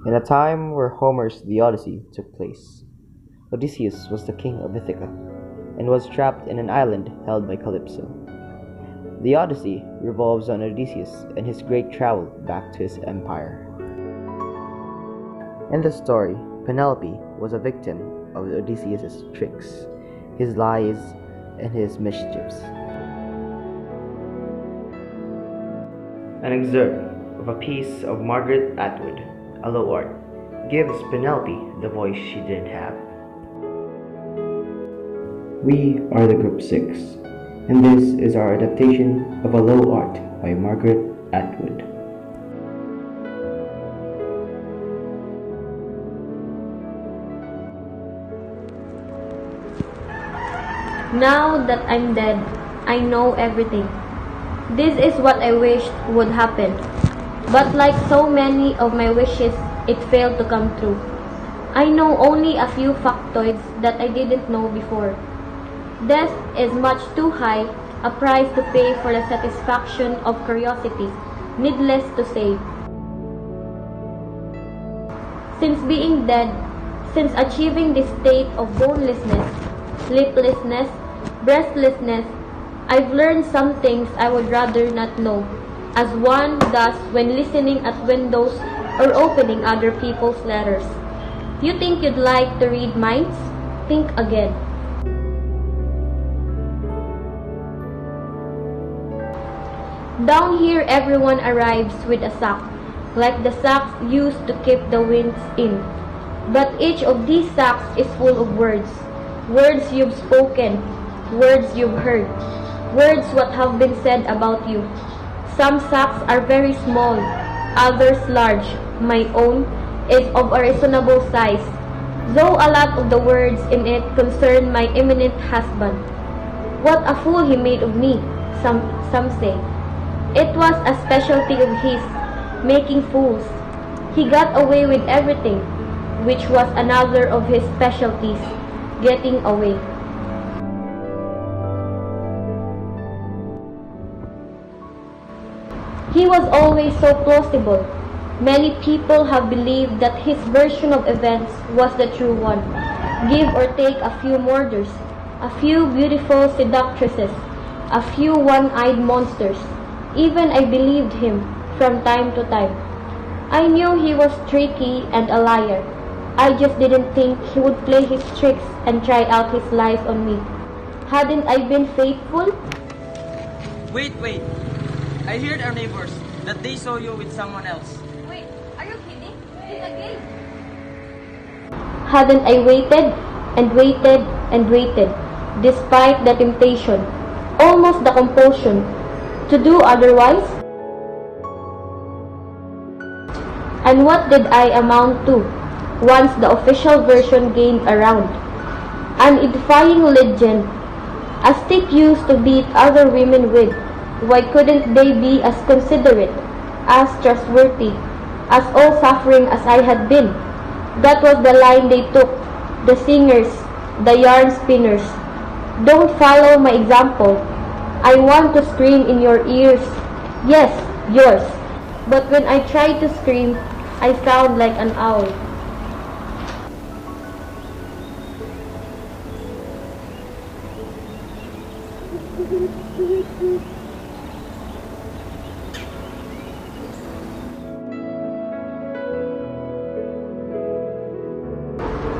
In a time where Homer's The Odyssey took place, Odysseus was the king of Ithaca and was trapped in an island held by Calypso. The Odyssey revolves on Odysseus and his great travel back to his empire. In the story, Penelope was a victim of Odysseus' tricks, his lies, and his mischiefs. An excerpt of a piece of Margaret Atwood, a low art, gives Penelope the voice she didn't have. We are the Group 6, and this is our adaptation of a low art by Margaret Atwood. Now that I'm dead, I know everything. This is what I wished would happen. But like so many of my wishes, it failed to come true. I know only a few factoids that I didn't know before. Death is much too high a price to pay for the satisfaction of curiosity, needless to say. Since being dead, since achieving this state of bonelessness, liplessness, breathlessness, I've learned some things I would rather not know, as one does when listening at windows or opening other people's letters. You think you'd like to read minds? Think again. Down here, everyone arrives with a sack, like the sacks used to keep the winds in. But each of these sacks is full of words. Words you've spoken, words you've heard, words what have been said about you. Some sacks are very small, others large. My own is of a reasonable size, though a lot of the words in it concern my eminent husband. What a fool he made of me, some say. It was a specialty of his, making fools. He got away with everything, which was another of his specialties, getting away. He was always so plausible. Many people have believed that his version of events was the true one. Give or take a few murders, a few beautiful seductresses, a few one-eyed monsters. Even I believed him from time to time. I knew he was tricky and a liar. I just didn't think he would play his tricks and try out his lies on me. Hadn't I been faithful? Wait. I heard our neighbors that they saw you with someone else. Wait, are you kidding? It's a game. Hadn't I waited and waited and waited, despite the temptation, almost the compulsion, to do otherwise? And what did I amount to once the official version gained around? An edifying legend, a stick used to beat other women with. Why couldn't they be as considerate, as trustworthy, as all-suffering as I had been? That was the line they took, the singers, the yarn spinners. Don't follow my example. I want to scream in your ears. Yes, yours. But when I try to scream, I sound like an owl.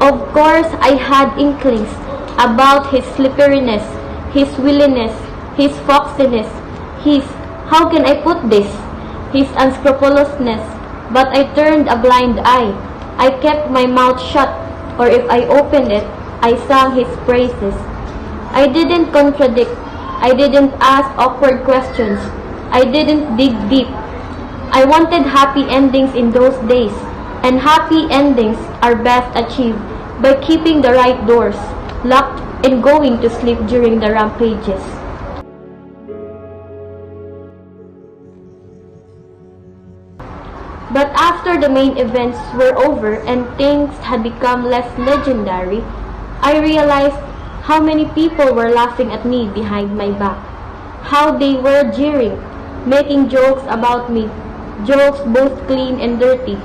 Of course, I had inklings about his slipperiness, his williness, his foxiness, his, how can I put this, his unscrupulousness, but I turned a blind eye. I kept my mouth shut, or if I opened it, I sang his praises. I didn't contradict, I didn't ask awkward questions, I didn't dig deep. I wanted happy endings in those days, and happy endings are best achieved by keeping the right doors locked and going to sleep during the rampages. But after the main events were over and things had become less legendary, I realized how many people were laughing at me behind my back, how they were jeering, making jokes about me, jokes both clean and dirty,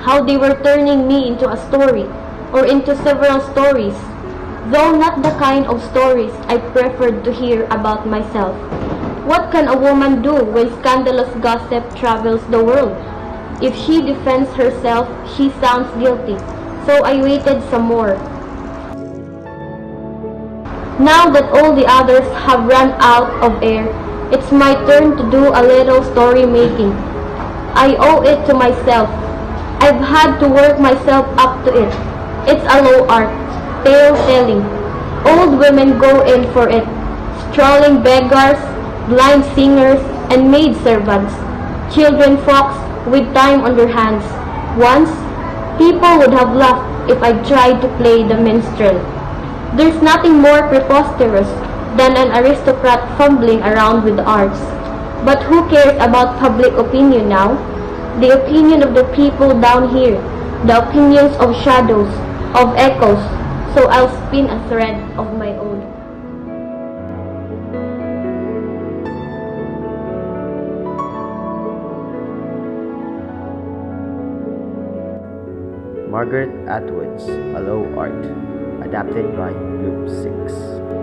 how they were turning me into a story, or into several stories, though not the kind of stories I preferred to hear about myself. What can a woman do when scandalous gossip travels the world? If she defends herself, she sounds guilty, so I waited some more. Now that all the others have run out of air, it's my turn to do a little story making. I owe it to myself. I've had to work myself up to it. It's a low art, tale telling. Old women go in for it. Strolling beggars, blind singers, and maid servants. Children folks with time on their hands. Once, people would have laughed if I tried to play the minstrel. There's nothing more preposterous than an aristocrat fumbling around with the arts. But who cares about public opinion now? The opinion of the people down here, the opinions of shadows, of echoes, so I'll spin a thread of my own. Margaret Atwood's Hello Art, adapted by Gr11.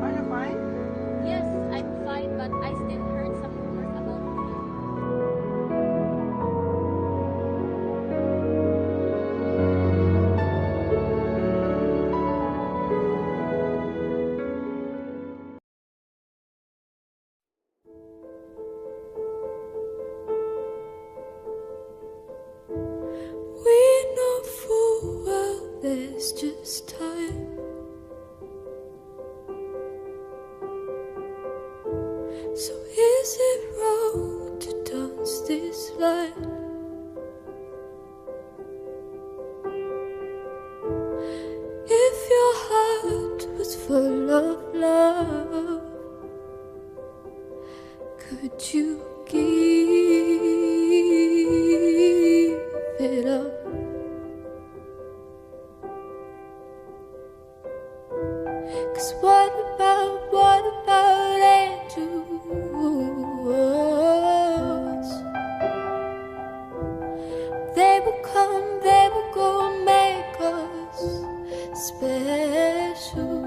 Are you fine? Yes, I'm fine, but I still heard some rumors about you. We know full well there's just time. So is it wrong to dance this line? If your heart was full of love, could you give it up? 'Cause what about angels? They will come, they will go, make us special.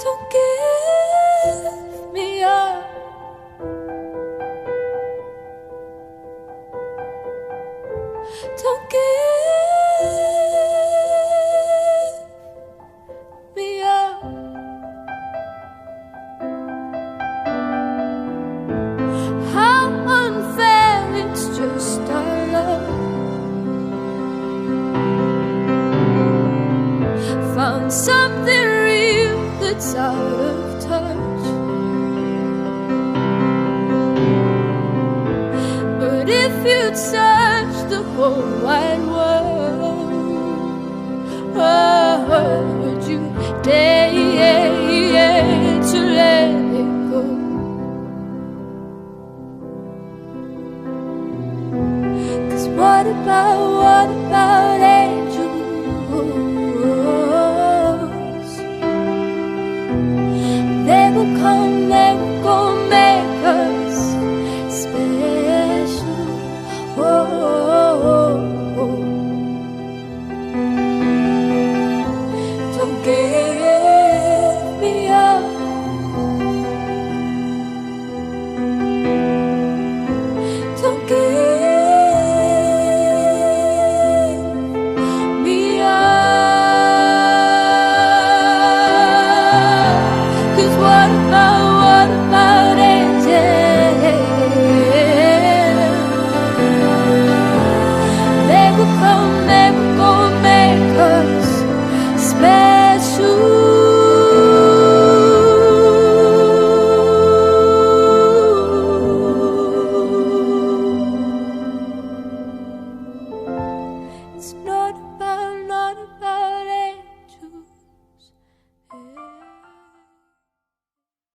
Don't give me up. Don't give me up. How unfair, it's just our love. Found something real that's out of touch. But if you'd search the whole wide world, would you dare to let it go? 'Cause what about angels? They will come, they will go, make us special. again.